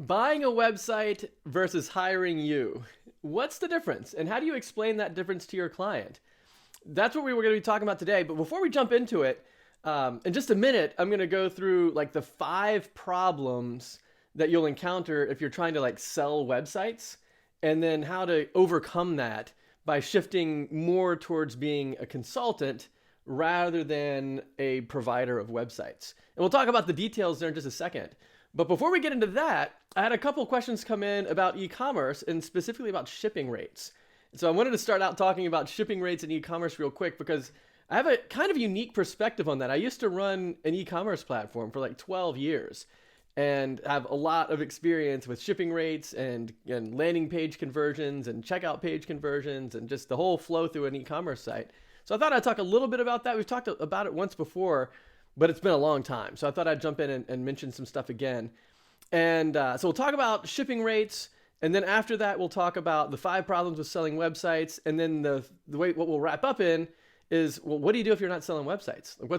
Buying a website versus hiring you. What's the difference? And how do you explain that difference to your client? That's what we were going to be talking about today. But before we jump into it, in just a minute, I'm going to go through like the 5 problems that you'll encounter if you're trying to like sell websites, and then how to overcome that by shifting more towards being a consultant rather than a provider of websites. And we'll talk about the details there in just a second. But before we get into that, I had a couple questions come in about e-commerce and specifically about shipping rates. So I wanted to start out talking about shipping rates and e-commerce real quick because I have a kind of unique perspective on that. I used to run an e-commerce platform for like 12 years and have a lot of experience with shipping rates and landing page conversions and checkout page conversions and just the whole flow through an e-commerce site. So I thought I'd talk a little bit about that. We've talked about it once before, but it's been a long time. So I thought I'd jump in and mention some stuff again. And so we'll talk about shipping rates. And then after that, we'll talk about the 5 problems with selling websites. And then the way what we'll wrap up in is, well, what do you do if you're not selling websites? Like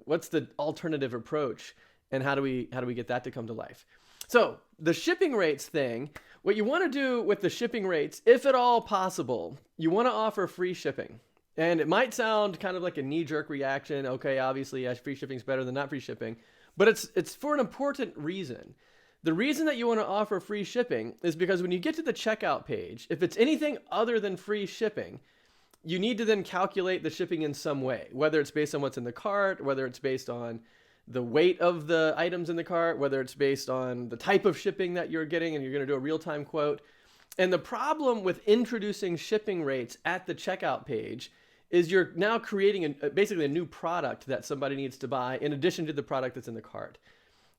what's the alternative approach? And how do we get that to come to life? So the shipping rates thing, what you want to do with the shipping rates, if at all possible, you want to offer free shipping. And it might sound kind of like a knee-jerk reaction. Okay, obviously, yeah, free shipping is better than not free shipping. But it's for an important reason. The reason that you want to offer free shipping is because when you get to the checkout page, if it's anything other than free shipping, you need to then calculate the shipping in some way, whether it's based on what's in the cart, whether it's based on the weight of the items in the cart, whether it's based on the type of shipping that you're getting, and you're going to do a real-time quote. And the problem with introducing shipping rates at the checkout page is you're now creating basically a new product that somebody needs to buy in addition to the product that's in the cart.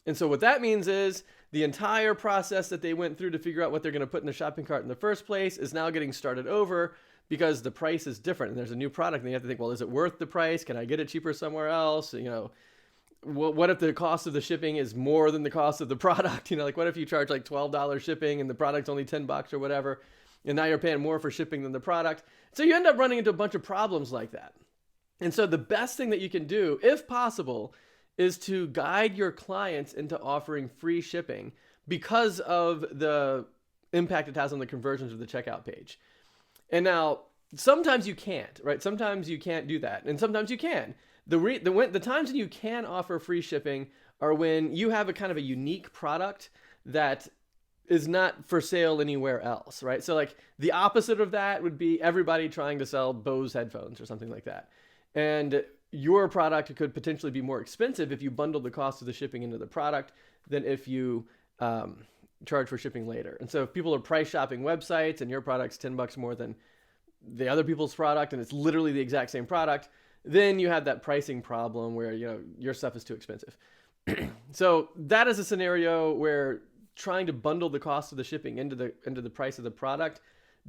And so what that means is the entire process that they went through to figure out what they're going to put in the shopping cart in the first place is now getting started over because the price is different and there's a new product and they have to think, well, is it worth the price? Can I get it cheaper somewhere else? What if the cost of the shipping is more than the cost of the product? Like what if you charge like $12 shipping and the product's only $10 or whatever, and now you're paying more for shipping than the product. So you end up running into a bunch of problems like that. And so the best thing that you can do, if possible, is to guide your clients into offering free shipping because of the impact it has on the conversions of the checkout page. And now, sometimes you can't, right? Sometimes you can't do that, and sometimes you can. The times when you can offer free shipping are when you have a kind of a unique product that is not for sale anywhere else, right? So like the opposite of that would be everybody trying to sell Bose headphones or something like that. And your product could potentially be more expensive if you bundle the cost of the shipping into the product than if you charge for shipping later. And so if people are price shopping websites and your product's $10 more than the other people's product and it's literally the exact same product, then you have that pricing problem where your stuff is too expensive. So that is a scenario where trying to bundle the cost of the shipping into the price of the product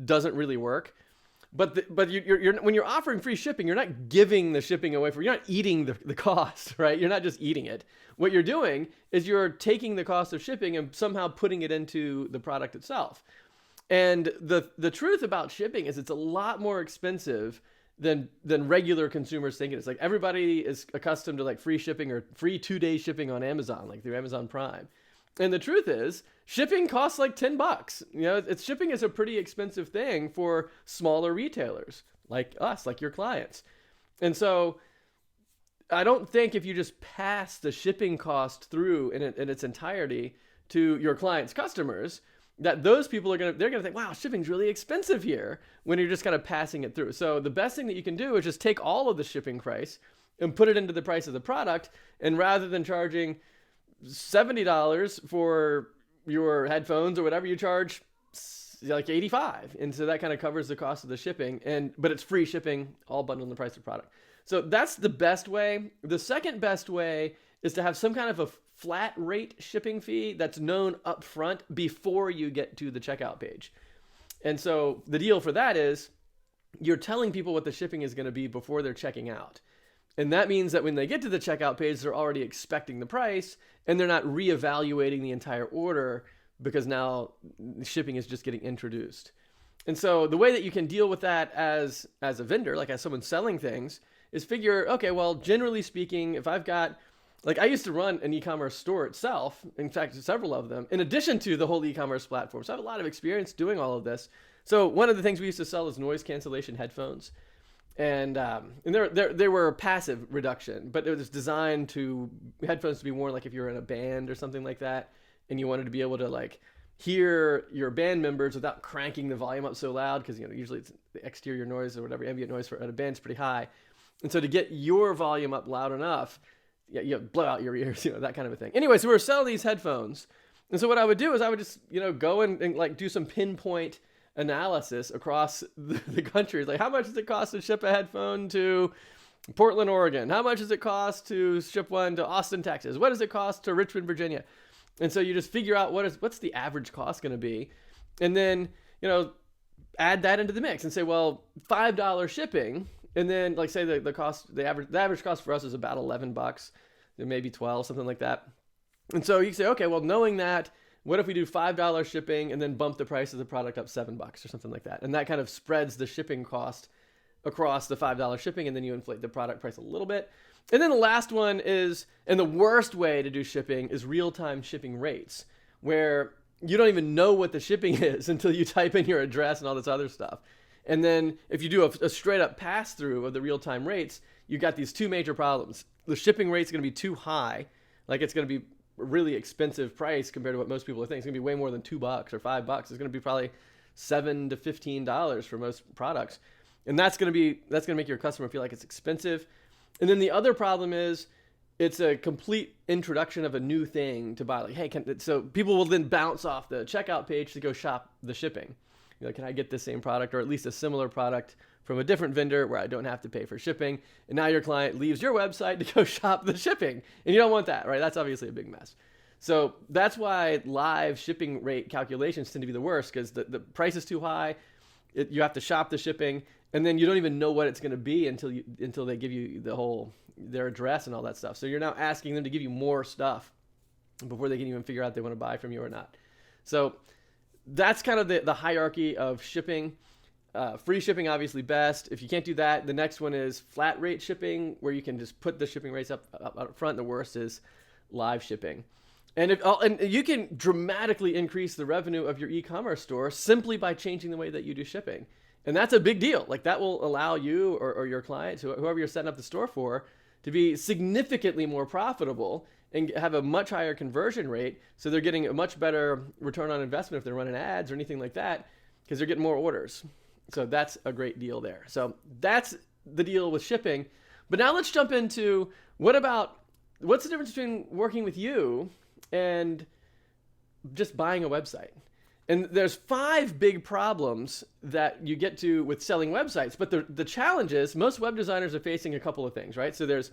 doesn't really work. But you're when you're offering free shipping, you're not giving the shipping away you're not eating the cost, right? You're not just eating it. What you're doing is you're taking the cost of shipping and somehow putting it into the product itself. And the truth about shipping is it's a lot more expensive than regular consumers think it is. Like everybody is accustomed to like free shipping or free 2-day shipping on Amazon, like through Amazon Prime. And the truth is, shipping costs like $10. Shipping is a pretty expensive thing for smaller retailers like us, like your clients. And so I don't think if you just pass the shipping cost through in its entirety to your clients' customers, that those people they're gonna think, wow, shipping's really expensive here, when you're just kind of passing it through. So the best thing that you can do is just take all of the shipping price and put it into the price of the product, and rather than charging $70 for your headphones or whatever, you charge like $85, and so that kind of covers the cost of the shipping, but it's free shipping, all bundled in the price of the product. So that's the best way. The second best way is to have some kind of a flat rate shipping fee that's known up front before you get to the checkout page. And so the deal for that is you're telling people what the shipping is going to be before they're checking out. And that means that when they get to the checkout page, they're already expecting the price and they're not reevaluating the entire order because now shipping is just getting introduced. And so the way that you can deal with that as a vendor, like as someone selling things, is figure, okay, well, generally speaking, if I've got Like I used to run an e-commerce store itself, in fact, several of them, in addition to the whole e-commerce platform. So I have a lot of experience doing all of this. So one of the things we used to sell is noise cancellation headphones. And they were passive reduction, but it was designed to headphones to be worn like if you're in a band or something like that, and you wanted to be able to like hear your band members without cranking the volume up so loud, because usually it's the exterior noise or whatever ambient noise at a band is pretty high, and so to get your volume up loud enough, you blow out your ears, that kind of a thing. Anyway, so we were selling these headphones, and so what I would do is I would just go and like do some pinpoint analysis across the country. Like, how much does it cost to ship a headphone to Portland, Oregon? How much does it cost to ship one to Austin, Texas? What does it cost to Richmond, Virginia? And so you just figure out what's the average cost going to be, and then add that into the mix and say, well, $5 shipping, and then like say the average cost for us is about $11, maybe 12, something like that. And so you say, okay, well, knowing that, what if we do $5 shipping and then bump the price of the product up $7 or something like that? And that kind of spreads the shipping cost across the $5 shipping, and then you inflate the product price a little bit. And then the last one is, and the worst way to do shipping is real-time shipping rates, where you don't even know what the shipping is until you type in your address and all this other stuff. And then if you do a straight-up pass-through of the real-time rates, you've got these two major problems. The shipping rate's going to be too high, like it's going to be a really expensive price compared to what most people are thinking. It's going to be way more than $2 or $5. It's going to be probably $7 to $15 for most products. And that's going to make your customer feel like it's expensive. And then the other problem is it's a complete introduction of a new thing to buy. Like, hey, so people will then bounce off the checkout page to go shop the shipping. Can I get the same product or at least a similar product from a different vendor where I don't have to pay for shipping? And now your client leaves your website to go shop the shipping. And you don't want that, right? That's obviously a big mess. So that's why live shipping rate calculations tend to be the worst, because the price is too high. You have to shop the shipping, and then you don't even know what it's going to be until they give you their address and all that stuff. So you're now asking them to give you more stuff before they can even figure out if they want to buy from you or not. So that's kind of the hierarchy of shipping. Free shipping, obviously best. If you can't do that, the next one is flat rate shipping, where you can just put the shipping rates up front. The worst is live shipping. And you can dramatically increase the revenue of your e-commerce store simply by changing the way that you do shipping. And that's a big deal. Like, that will allow you or your clients, whoever you're setting up the store for, to be significantly more profitable and have a much higher conversion rate. So they're getting a much better return on investment if they're running ads or anything like that, because they're getting more orders. So that's a great deal there. So that's the deal with shipping. But now let's jump into what's the difference between working with you and just buying a website? And there's 5 big problems that you get to with selling websites. But the challenge is most web designers are facing a couple of things, right? So there's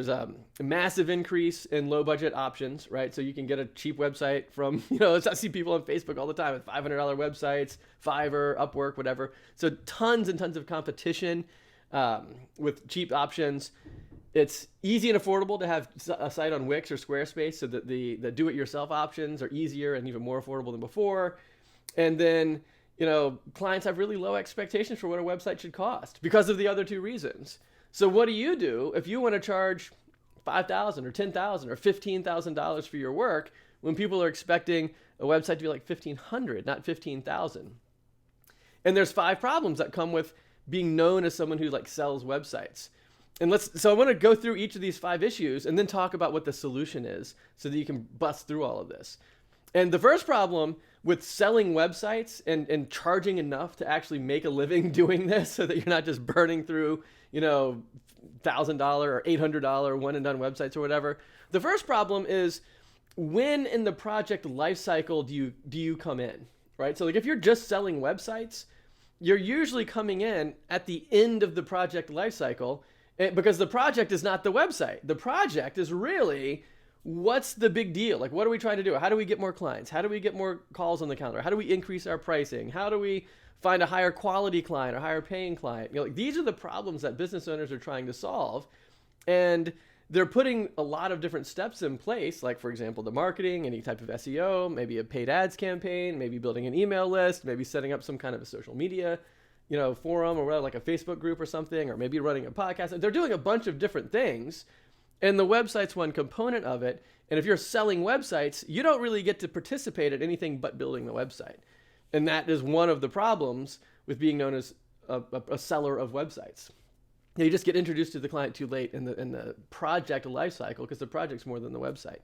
a massive increase in low budget options, right? So you can get a cheap website from, I see people on Facebook all the time with $500 websites, Fiverr, Upwork, whatever. So tons and tons of competition with cheap options. It's easy and affordable to have a site on Wix or Squarespace, so that the do-it-yourself options are easier and even more affordable than before. And then, clients have really low expectations for what a website should cost because of the other 2 reasons. So what do you do if you want to charge $5,000 or $10,000 or $15,000 for your work when people are expecting a website to be like $1,500, not $15,000? And there's 5 problems that come with being known as someone who sells websites. And so I want to go through each of these 5 issues and then talk about what the solution is so that you can bust through all of this. And the first problem with selling websites and charging enough to actually make a living doing this, so that you're not just burning through, $1,000 or $800 one and done websites or whatever. The first problem is, when in the project lifecycle do you come in, right? So if you're just selling websites, you're usually coming in at the end of the project lifecycle, because the project is not the website. The project is really, what's the big deal? What are we trying to do? How do we get more clients? How do we get more calls on the calendar? How do we increase our pricing? How do we find a higher quality client or higher paying client? These are the problems that business owners are trying to solve. And they're putting a lot of different steps in place, like, for example, the marketing, any type of SEO, maybe a paid ads campaign, maybe building an email list, maybe setting up some kind of a social media forum or whatever, like a Facebook group or something, or maybe running a podcast. They're doing a bunch of different things, And the website's one component of it. And if you're selling websites, you don't really get to participate in anything but building the website. And that is one of the problems with being known as a seller of websites. You just get introduced to the client too late in the project lifecycle because the project's more than the website.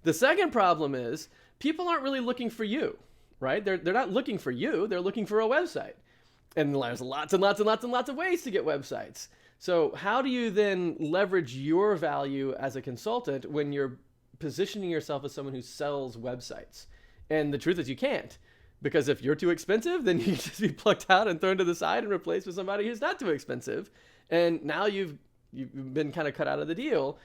The second problem is people aren't really looking for you, right? They're not looking for you. They're looking for a website. And there's lots and lots and lots and lots of ways to get websites. So how do you then leverage your value as a consultant when you're positioning yourself as someone who sells websites? And the truth is you can't. Because if you're too expensive, then you can just be plucked out and thrown to the side and replaced with somebody who's not too expensive. And now you've been kind of cut out of the deal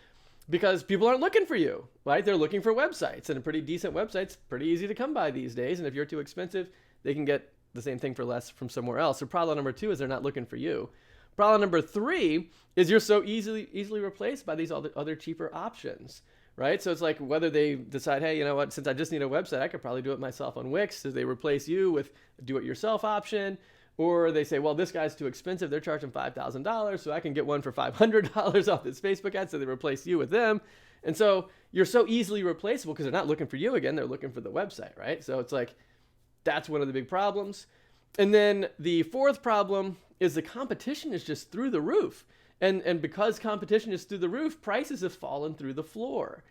because people aren't looking for you, right? They're looking for websites, and a pretty decent website's pretty easy to come by these days. And if you're too expensive, they can get the same thing for less from somewhere else. So problem number 2 is they're not looking for you. Problem number 3 is you're so easily replaced by these other cheaper options. Right? So it's like whether they decide, hey, you know what, since I just need a website, I could probably do it myself on Wix. So they replace you with a do-it-yourself option. Or they say, well, this guy's too expensive. They're charging $5,000, so I can get one for $500 off this Facebook ad. So they replace you with them. And so you're so easily replaceable because they're not looking for you again. They're looking for the website, right? So it's like that's one of the big problems. And then the fourth problem is the competition is just through the roof. And because competition is through the roof, prices have fallen through the floor.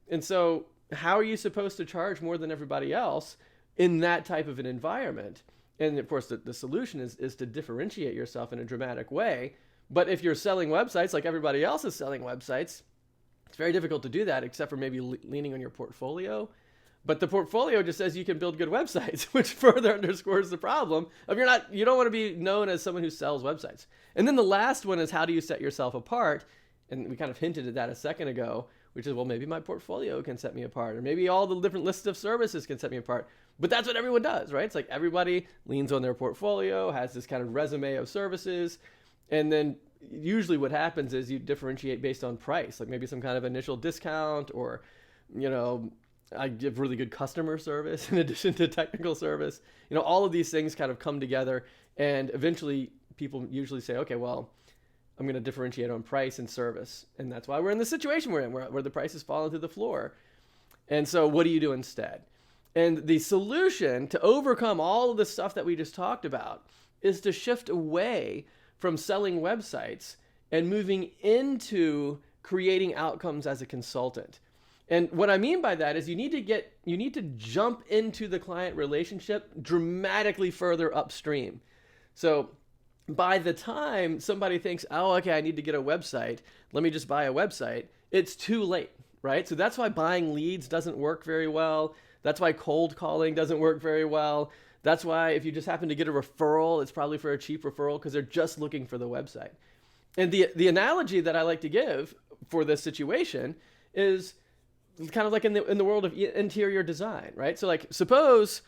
And so how are you supposed to charge more than everybody else in that type of an environment? And of course, the solution is to differentiate yourself in a dramatic way. But if you're selling websites like everybody else is selling websites, it's very difficult to do that except for maybe leaning on your portfolio. But the portfolio just says you can build good websites, which further underscores the problem of you don't want to be known as someone who sells websites. And then the last one is how do you set yourself apart? And we kind of hinted at that a second ago, which is, well, maybe my portfolio can set me apart, or maybe all the different lists of services can set me apart. But that's what everyone does, right? It's like everybody leans on their portfolio, has this kind of resume of services, and then usually what happens is you differentiate based on price, like maybe some kind of initial discount, or, I give really good customer service in addition to technical service. All of these things kind of come together, and eventually people usually say, okay, well, I'm going to differentiate on price and service. And that's why we're in the situation we're in, where the price is falling through the floor. And so what do you do instead? And the solution to overcome all of the stuff that we just talked about is to shift away from selling websites and moving into creating outcomes as a consultant. And what I mean by that is you need to jump into the client relationship dramatically further upstream. So by the time somebody thinks, oh, okay, I need to get a website, let me just buy a website, it's too late, right? So that's why buying leads doesn't work very well. That's why cold calling doesn't work very well. That's why if you just happen to get a referral, it's probably for a cheap referral because they're just looking for the website. And the analogy that I like to give for this situation is kind of like in the world of interior design, right? So like suppose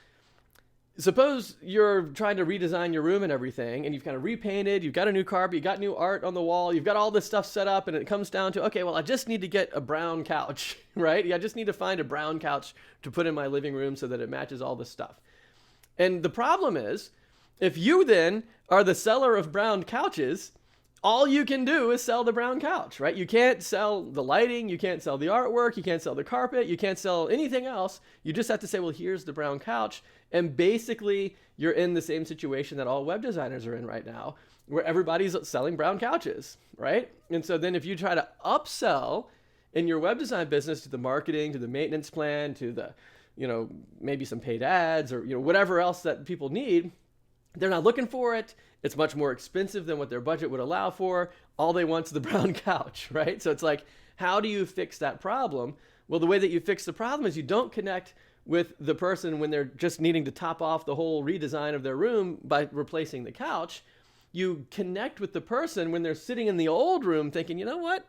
you're trying to redesign your room and everything, and you've kind of repainted, you've got a new carpet, you got new art on the wall, you've got all this stuff set up, and it comes down to, okay, well, I just need to get a brown couch, right? I just need to find a brown couch to put in my living room so that it matches all this stuff. And the problem is, if you then are the seller of brown couches, all you can do is sell the brown couch, right? You can't sell the lighting, you can't sell the artwork, you can't sell the carpet, you can't sell anything else. You just have to say, well, here's the brown couch. And basically, you're in the same situation that all web designers are in right now, where everybody's selling brown couches, right? And so then if you try to upsell in your web design business to the marketing, to the maintenance plan, to the, maybe some paid ads or, whatever else that people need, they're not looking for it. It's much more expensive than what their budget would allow for. All they want is the brown couch, right? So it's like, how do you fix that problem? Well, the way that you fix the problem is you don't connect with the person when they're just needing to top off the whole redesign of their room by replacing the couch. You connect with the person when they're sitting in the old room thinking, you know what?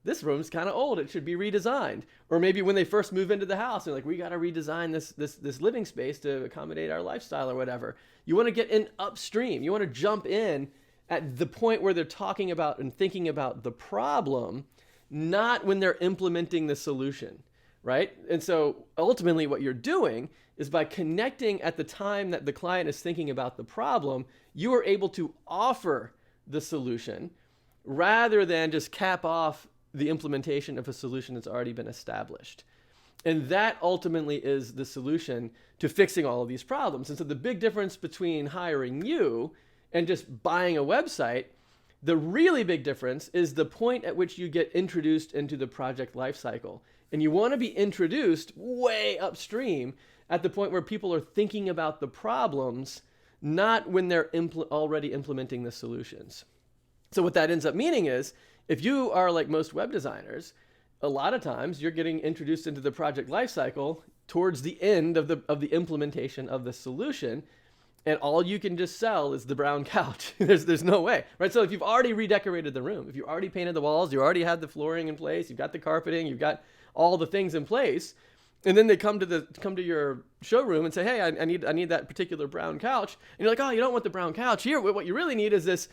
This room's kind of old. It should be redesigned. Or maybe when they first move into the house, they're like, we got to redesign this living space to accommodate our lifestyle or whatever. You want to get in upstream. You want to jump in at the point where they're talking about and thinking about the problem, not when they're implementing the solution, right? And so ultimately what you're doing is by connecting at the time that the client is thinking about the problem, you are able to offer the solution rather than just cap off the implementation of a solution that's already been established. And that ultimately is the solution to fixing all of these problems. And so the big difference between hiring you and just buying a website, the really big difference is the point at which you get introduced into the project lifecycle. And you want to be introduced way upstream at the point where people are thinking about the problems, not when they're already implementing the solutions. So what that ends up meaning is, if you are like most web designers, a lot of times you're getting introduced into the project lifecycle towards the end of the implementation of the solution, and all you can just sell is the brown couch. There's no way, right? So if you've already redecorated the room, if you already painted the walls, you already had the flooring in place, you've got the carpeting, you've got all the things in place, and then they come to your showroom and say, hey, I need that particular brown couch, and you're like, oh, you don't want the brown couch. Here, what you really need is this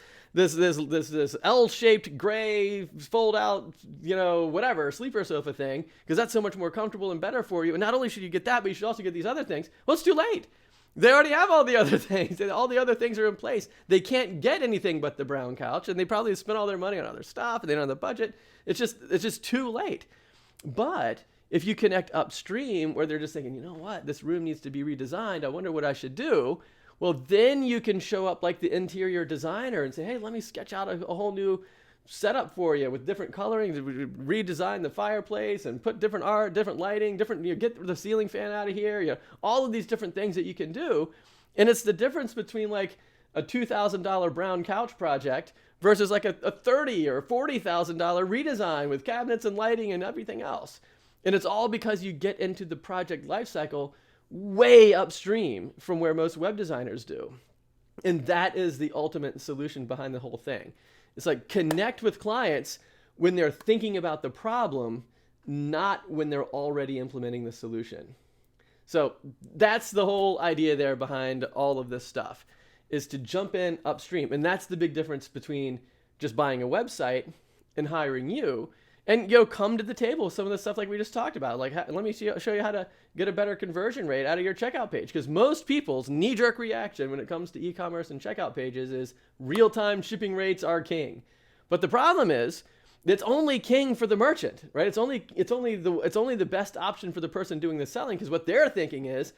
L-shaped gray fold out, whatever sleeper sofa thing, because that's so much more comfortable and better for you. And not only should you get that, but you should also get these other things. Well, it's too late. They already have all the other things. All the other things are in place. They can't get anything but the brown couch, and they probably spent all their money on other stuff, and they don't have the budget. It's just too late. But if you connect upstream, where they're just thinking, you know what, this room needs to be redesigned, I wonder what I should do. Well, then you can show up like the interior designer and say, hey, let me sketch out a whole new setup for you with different coloring, redesign the fireplace and put different art, different lighting, get the ceiling fan out of here, all of these different things that you can do. And it's the difference between like a $2,000 brown couch project versus like a $30,000 or $40,000 redesign with cabinets and lighting and everything else. And it's all because you get into the project lifecycle way upstream from where most web designers do. And that is the ultimate solution behind the whole thing. It's like connect with clients when they're thinking about the problem, not when they're already implementing the solution. So that's the whole idea there behind all of this stuff, is to jump in upstream. And that's the big difference between just buying a website and hiring you. And come to the table with some of the stuff like we just talked about. Like, let me show you how to get a better conversion rate out of your checkout page. Because most people's knee-jerk reaction when it comes to e-commerce and checkout pages is real-time shipping rates are king. But the problem is, it's only king for the merchant, right? It's only the best option for the person doing the selling, because what they're thinking is,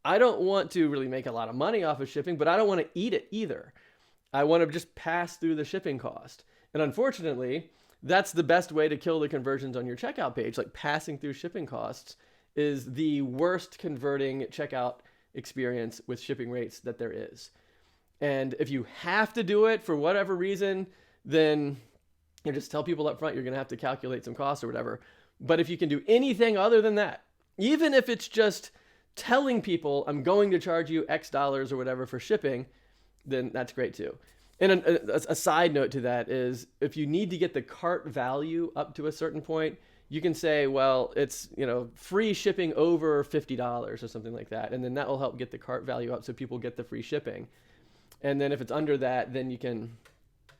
I don't want to really make a lot of money off of shipping, but I don't want to eat it either. I want to just pass through the shipping cost. And unfortunately, that's the best way to kill the conversions on your checkout page. Like, passing through shipping costs is the worst converting checkout experience with shipping rates that there is. And if you have to do it for whatever reason, then just tell people up front you're going to have to calculate some costs or whatever. But if you can do anything other than that, even if it's just telling people I'm going to charge you X dollars or whatever for shipping, then that's great too. And a side note to that is, if you need to get the cart value up to a certain point, you can say, well, it's free shipping over $50 or something like that, and then that will help get the cart value up so people get the free shipping. And then if it's under that, then you can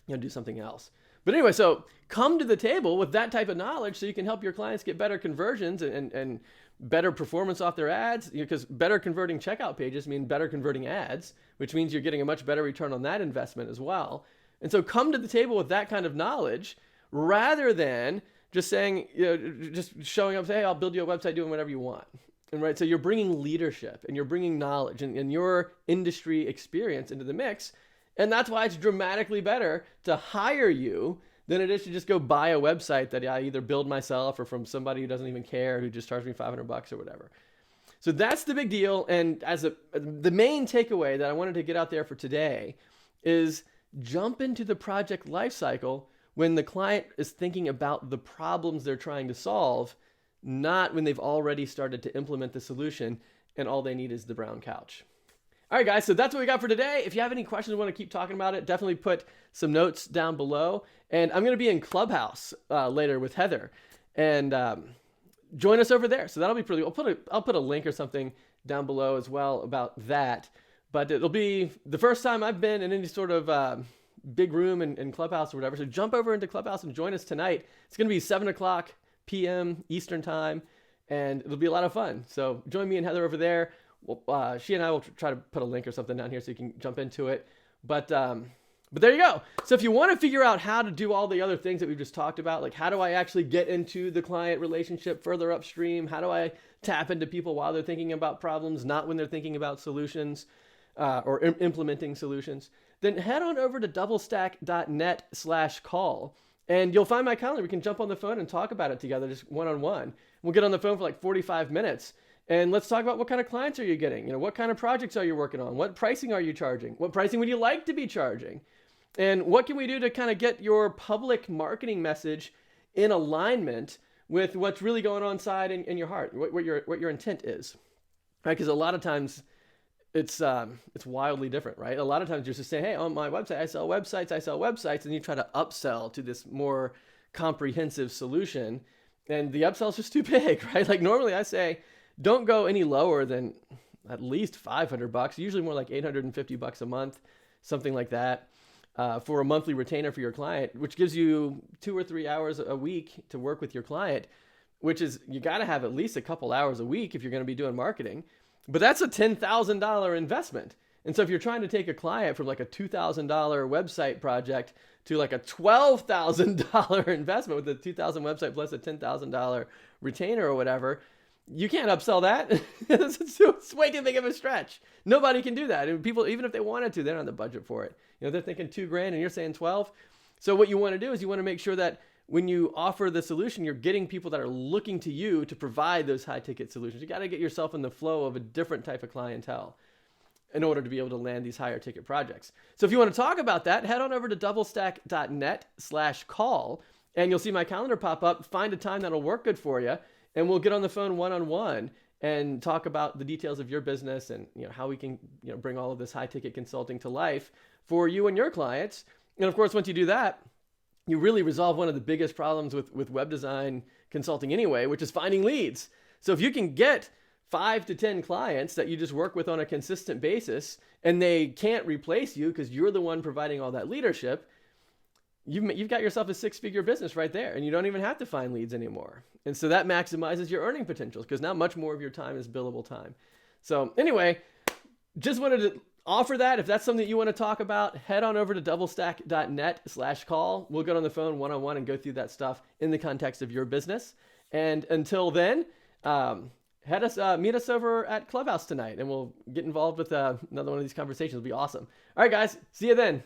do something else. But anyway, so come to the table with that type of knowledge so you can help your clients get better conversions and better performance off their ads, because better converting checkout pages mean better converting ads, which means you're getting a much better return on that investment as well. And so come to the table with that kind of knowledge rather than just saying, just showing up, say, hey, I'll build you a website doing whatever you want. And right, so you're bringing leadership and you're bringing knowledge and your industry experience into the mix. And that's why it's dramatically better to hire you than it is to just go buy a website that I either build myself or from somebody who doesn't even care, who just charged me $500 or whatever. So that's the big deal. And the main takeaway that I wanted to get out there for today is jump into the project lifecycle when the client is thinking about the problems they're trying to solve, not when they've already started to implement the solution and all they need is the brown couch. All right, guys, so that's what we got for today. If you have any questions, want to keep talking about it, definitely put some notes down below. And I'm going to be in Clubhouse later with Heather. And join us over there. So that'll be pretty cool. I'll put a link or something down below as well about that. But it'll be the first time I've been in any sort of big room in Clubhouse or whatever. So jump over into Clubhouse and join us tonight. It's going to be 7 o'clock p.m. Eastern time. And it'll be a lot of fun. So join me and Heather over there. Well, she and I will try to put a link or something down here so you can jump into it. But But there you go. So if you want to figure out how to do all the other things that we've just talked about, like how do I actually get into the client relationship further upstream? How do I tap into people while they're thinking about problems, not when they're thinking about solutions or implementing solutions? Then head on over to doublestack.net/call and you'll find my calendar. We can jump on the phone and talk about it together, just one-on-one. We'll get on the phone for like 45 minutes. And let's talk about what kind of clients are you getting? What kind of projects are you working on? What pricing are you charging? What pricing would you like to be charging? And what can we do to kind of get your public marketing message in alignment with what's really going on inside in your heart, what your intent is, right? Because a lot of times it's wildly different, right? A lot of times you're just saying, hey, on my website, I sell websites, and you try to upsell to this more comprehensive solution, and the upsell is just too big, right? Like normally I say, don't go any lower than at least $500, usually more like $850 a month, something like that. For a monthly retainer for your client, which gives you 2 or 3 hours a week to work with your client, which is, you got to have at least a couple hours a week if you're going to be doing marketing. But that's a $10,000 investment. And so if you're trying to take a client from like a $2,000 website project to like a $12,000 investment with a 2,000 website plus a $10,000 retainer or whatever, you can't upsell that. It's way too big of a stretch. Nobody can do that. And people, even if they wanted to, they don't have the budget for it. They're thinking $2,000 and you're saying 12. So what you want to do is you want to make sure that when you offer the solution, you're getting people that are looking to you to provide those high ticket solutions. You got to get yourself in the flow of a different type of clientele in order to be able to land these higher ticket projects. So if you want to talk about that, head on over to doublestack.net/call and you'll see my calendar pop up. Find a time that'll work good for you. And we'll get on the phone one-on-one and talk about the details of your business and how we can bring all of this high-ticket consulting to life for you and your clients. And of course, once you do that, you really resolve one of the biggest problems with web design consulting anyway, which is finding leads. So if you can get 5 to 10 clients that you just work with on a consistent basis and they can't replace you because you're the one providing all that leadership, you've got yourself a 6-figure business right there, and you don't even have to find leads anymore. And so that maximizes your earning potential because now much more of your time is billable time. So anyway, just wanted to offer that. If that's something that you want to talk about, head on over to doublestack.net/call. We'll get on the phone one-on-one and go through that stuff in the context of your business. And until then, meet us over at Clubhouse tonight, and we'll get involved with another one of these conversations. It'll be awesome. All right, guys, see you then.